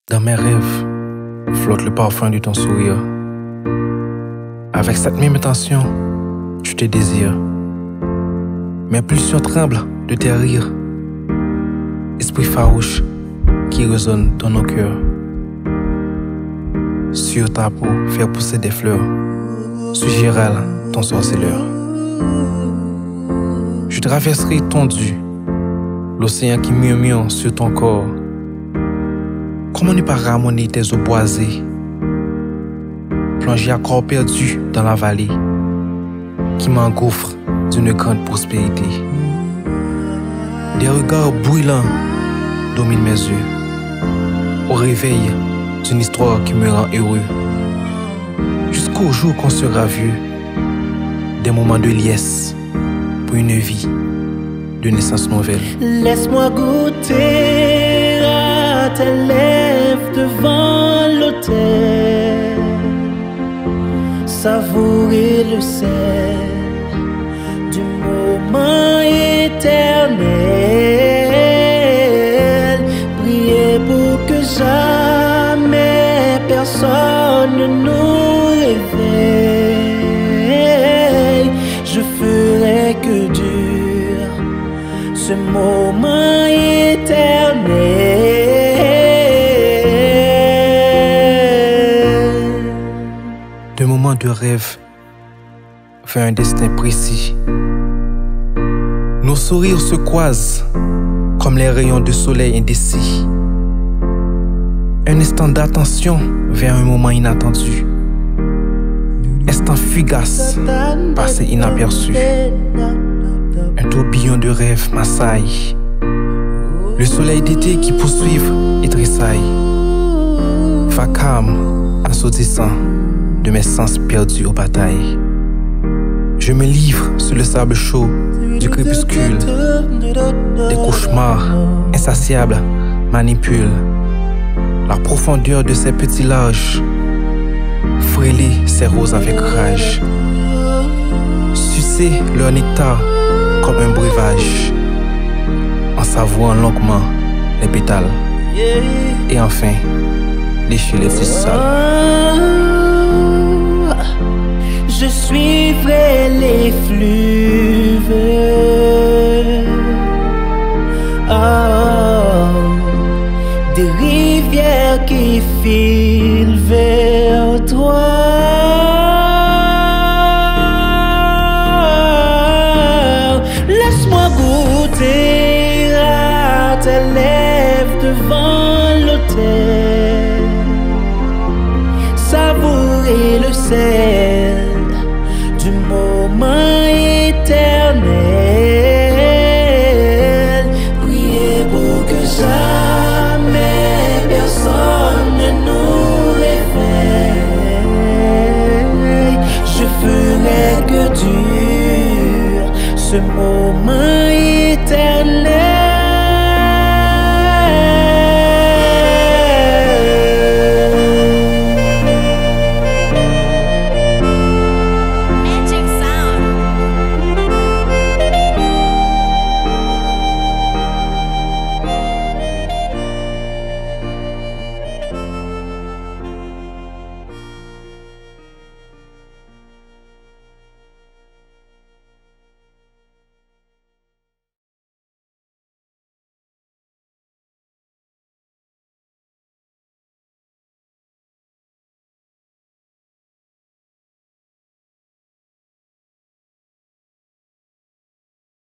Dans mes rêves, flotte le parfum de ton sourire. Avec cette même intention, je te désire. Mes pulsions tremblent de tes rires. Esprit farouche qui résonne dans nos cœurs. Sur ta peau, faire pousser des fleurs. Sous Gérald, ton sorceleur. Je traverserai tondu l'océan qui murmure sur ton corps. Comment ne pas ramoner tes eaux boisées, plonger à corps perdu dans la vallée qui m'engouffre d'une grande prospérité. Des regards brûlants dominent mes yeux, au réveil d'une histoire qui me rend heureux. Jusqu'au jour qu'on sera vieux, des moments de liesse pour une vie de naissance nouvelle. Laisse-moi goûter à tes lèvres devant l'autel, savourer le sel du moment éternel, prier pour que jamais personne ne nous réveille. Je ferai que dure ce moment éternel. De moments de rêve vers un destin précis. Nos sourires se croisent comme les rayons de soleil indécis. Un instant d'attention vers un moment inattendu. Instant fugace, passé inaperçu. Un tourbillon de rêve m'assaille. Le soleil d'été qui poursuit et tressaille. Vacarme, assourdissant de mes sens perdus aux batailles. Je me livre sur le sable chaud du crépuscule. Des cauchemars insatiables manipulent la profondeur de ces petits lages. Frêler ces roses avec rage. Sucer leur nectar comme un breuvage, en savourant longuement les pétales. Et enfin, lécher les petits sols. Je suivrai les fleuves, des rivières qui filent vers toi. Laisse-moi goûter à tes lèvres devant l'autel, savourer le sel du moment éternel, prier pour que jamais personne ne nous réveille. Je ferai que dure ce moment